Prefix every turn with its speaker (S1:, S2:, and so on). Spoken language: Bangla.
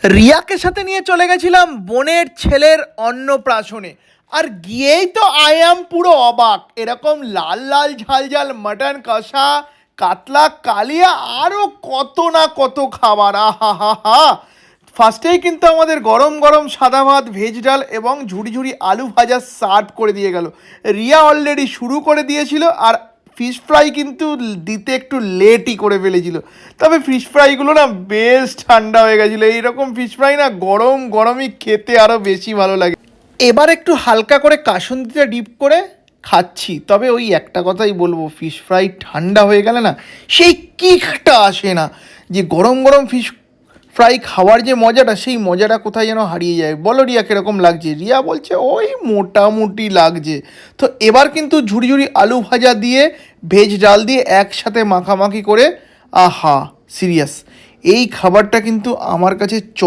S1: রিয়াকে সাথে নিয়ে চলে গেছিলাম বোনের ছেলের অন্নপ্রাশনে। আর গিয়েই তো পুরো অবাক। এরকম লাল লাল ঝাল ঝাল মাটন কষা, কাতলা কালিয়া, আরও কত না কত খাবার। আহা হা হা। ফার্স্টেই কিন্তু আমাদের গরম গরম সাদা ভাত, ভেজ ডাল এবং ঝুড়ি ঝুড়ি আলু ভাজা সার্ভ করে দিয়ে গেল। রিয়া অলরেডি শুরু করে দিয়েছিল, আর ফিশ ফ্রাই কিন্তু দিতে একটু লেটই করে ফেলেছিল। তবে ফিশ ফ্রাইগুলো না বেশ ঠান্ডা হয়ে গেছিলো। এইরকম ফিশ ফ্রাই না গরম গরমই খেতে আরও বেশি ভালো লাগে। এবার একটু হালকা করে কাসুন্দিতে ডিপ করে খাচ্ছি। তবে ওই একটা কথাই বলবো, ফিশ ফ্রাই ঠান্ডা হয়ে গেলে না সেই কিকটা আসে না। যে গরম গরম ফিশ ফ্রাই খাওয়ার যে মজাটা, সেই মজাটা কোথায় যেন হারিয়ে যায়। বলো রিয়া কীরকম লাগছে? রিয়া বলছে ওই মোটামুটি লাগছে। তো এবার কিন্তু ঝুড়ি ঝুড়ি আলু ভাজা দিয়ে, ভেজ ডাল দিয়ে একসাথে মাখামাখি করে, আহা সিরিয়াস, এই খাবারটা কিন্তু আমার কাছে